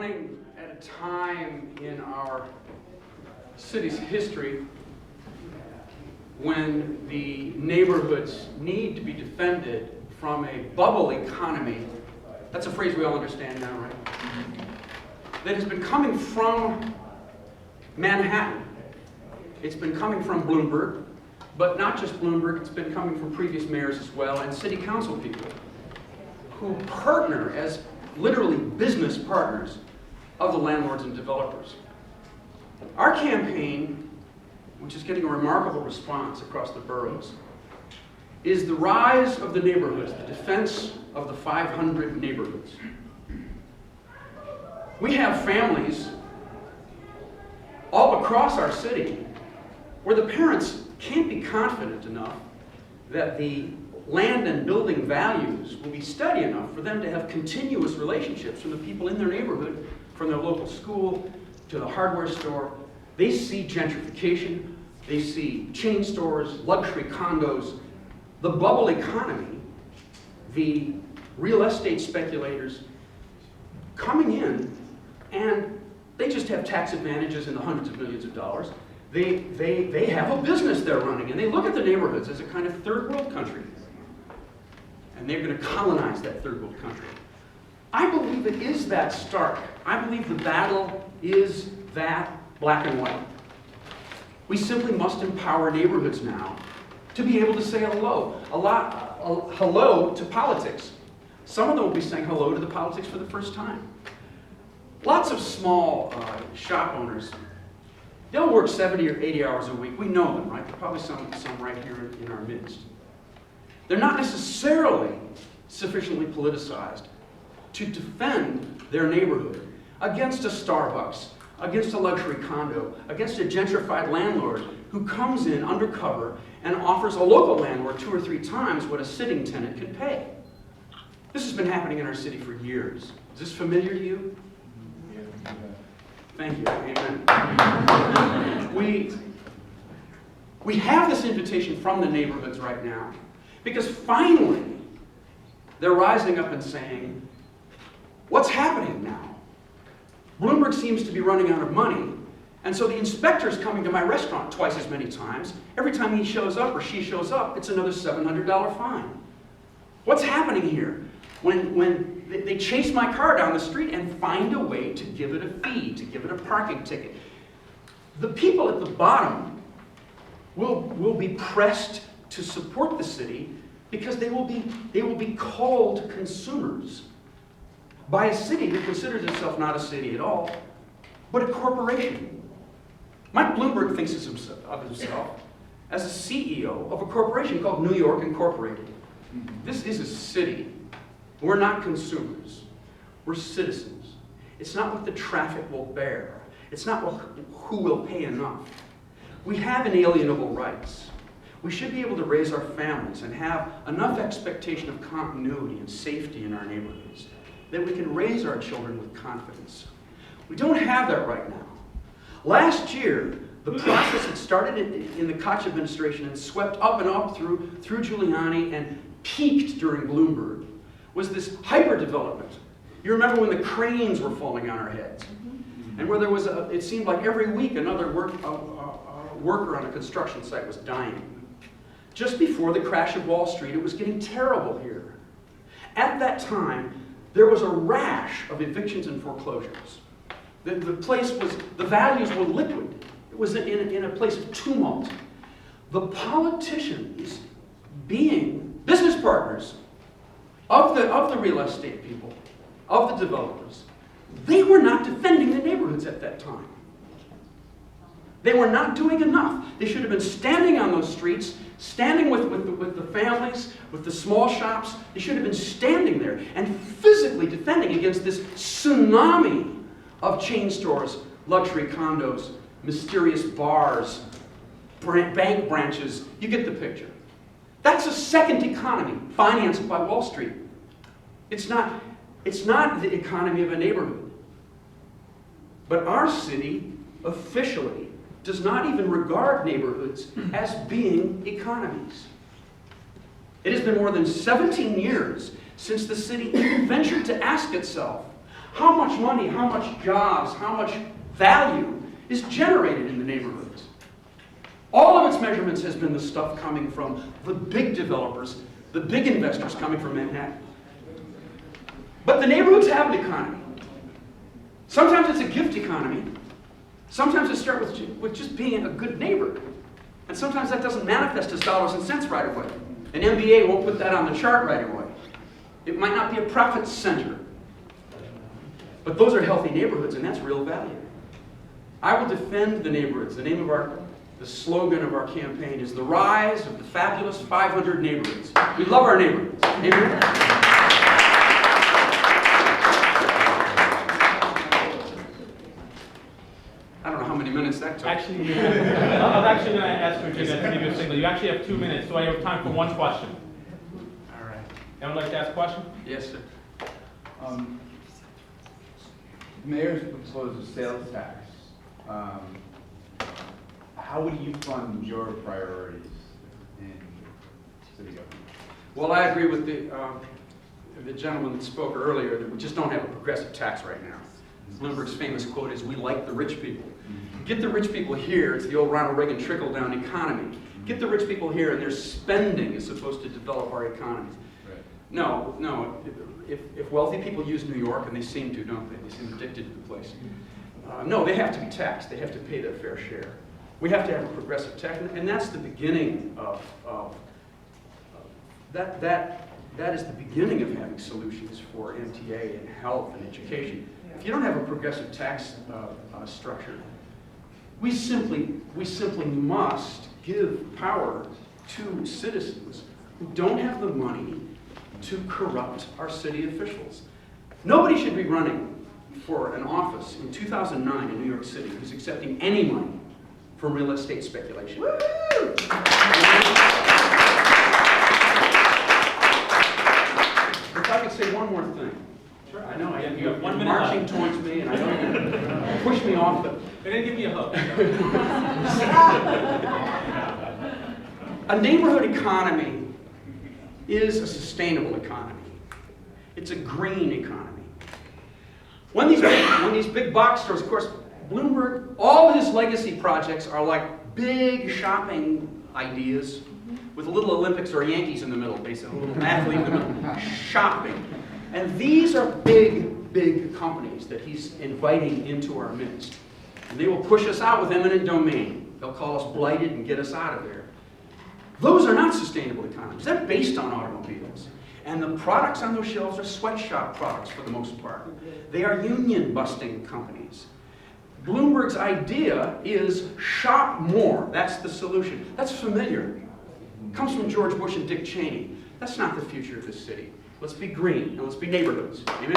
running at a time in our city's history when the neighborhoods need to be defended from a bubble economy. That's a phrase we all understand now, right? That has been coming from Manhattan. It's been coming from Bloomberg, but not just Bloomberg, it's been coming from previous mayors as well, and city council people who partner as literally business partners of the landlords and developers. Our campaign, which is getting a remarkable response across the boroughs, is the rise of the neighborhoods, the defense of the 500 neighborhoods. We have families all across our city where the parents can't be confident enough that the land and building values will be steady enough for them to have continuous relationships from the people in their neighborhood, from their local school to the hardware store. They see gentrification, they see chain stores, luxury condos, the bubble economy, the real estate speculators coming in, and they just have tax advantages in the hundreds of millions of dollars. They have a business they're running, and they look at the neighborhoods as a kind of third world country. And they're going to colonize that third world country. I believe it is that stark. I believe the battle is that black and white. We simply must empower neighborhoods now to be able to say hello. Hello to politics. Some of them will be saying hello to the politics for the first time. Lots of small shop owners, they'll work 70 or 80 hours a week. We know them, right? There are probably some right here in our midst. They're not necessarily sufficiently politicized to defend their neighborhood against a Starbucks, against a luxury condo, against a gentrified landlord who comes in undercover and offers a local landlord 2 or 3 times what a sitting tenant can pay. This has been happening in our city for years. Is this familiar to you? Yeah. Thank you. Amen. We have this invitation from the neighborhoods right now because finally they're rising up and saying, what's happening now? Bloomberg seems to be running out of money, and so the inspector's coming to my restaurant twice as many times. Every time he shows up or she shows up, it's another $700 fine. What's happening here? When they chase my car down the street and find a way to give it a fee, to give it a parking ticket. The people at the bottom will be pressed to support the city because they will be called consumers by a city that considers itself not a city at all, but a corporation. Mike Bloomberg thinks of himself as a CEO of a corporation called New York Incorporated. This is a city. We're not consumers. We're citizens. It's not what the traffic will bear. It's not who will pay enough. We have inalienable rights. We should be able to raise our families and have enough expectation of continuity and safety in our neighborhoods that we can raise our children with confidence. We don't have that right now. Last year, the process had started in the Koch administration and swept up and up through Giuliani and peaked during Bloomberg, was this hyper-development. You remember when the cranes were falling on our heads, and where there was, it seemed like every week another worker on a construction site was dying. Just before the crash of Wall Street, it was getting terrible here. At that time, there was a rash of evictions and foreclosures. The values were liquid. It was in a place of tumult. The politicians, being business partners of the real estate people, of the developers, they were not defending the neighborhoods at that time. They were not doing enough. They should have been standing on those streets, standing with the families, with the small shops. They should have been standing there and physically defending against this tsunami of chain stores, luxury condos, mysterious bars, bank branches. You get the picture. That's a second economy financed by Wall Street. It's not the economy of a neighborhood. But our city officially does not even regard neighborhoods as being economies. It has been more than 17 years since the city even ventured to ask itself, How much money, how much jobs, how much value is generated in the neighborhoods? All of its measurements has been the stuff coming from the big developers, the big investors coming from Manhattan. But the neighborhoods have an economy. Sometimes it's a gift economy. Sometimes it starts with just being a good neighbor. And sometimes that doesn't manifest as dollars and cents right away. An MBA won't put that on the chart right away. It might not be a profit center. But those are healthy neighborhoods, and that's real value. I will defend the neighborhoods. The slogan of our campaign is the rise of the fabulous 500 neighborhoods. We love our neighborhoods. Amen? I don't know how many minutes that took. Actually, I was actually going to ask you to give you a signal. You actually have 2 minutes, so I have time for one question. All right. Anyone like to ask a question? Yes, sir. The mayor's proposed a sales tax. How would you fund your priorities in city government? Well, I agree with the gentleman that spoke earlier that we just don't have a progressive tax right now. Bloomberg's famous quote is, "We like the rich people." Get the rich people here. It's the old Ronald Reagan trickle-down economy. Get the rich people here, and their spending is supposed to develop our economies. Right. No. If wealthy people use New York, and they seem to, don't they? They seem addicted to the place. No, they have to be taxed. They have to pay their fair share. We have to have a progressive tax, and that's the beginning of that is the beginning of having solutions for MTA and health and education. If you don't have a progressive tax structure, we simply must give power to citizens who don't have the money to corrupt our city officials. Nobody should be running for an office in 2009 in New York City who's accepting any money from real estate speculation. Woo! If I could say one more thing. Sure. I know You have 1 minute marching left. towards me, and I know you're going to push me off, but They're going to give me a hug. a neighborhood economy is a sustainable economy. It's a green economy. When these big box stores, of course, Bloomberg, all his legacy projects are like big shopping ideas with a little Olympics or Yankees in the middle, basically, a little athlete in the middle, shopping. And these are big companies that he's inviting into our midst. And they will push us out with eminent domain. They'll call us blighted and get us out of there. Those are not sustainable economies. They're based on automobiles. And the products on those shelves are sweatshop products for the most part. They are union-busting companies. Bloomberg's idea is shop more. That's the solution. That's familiar. It comes from George Bush and Dick Cheney. That's not the future of this city. Let's be green and let's be neighborhoods. Amen?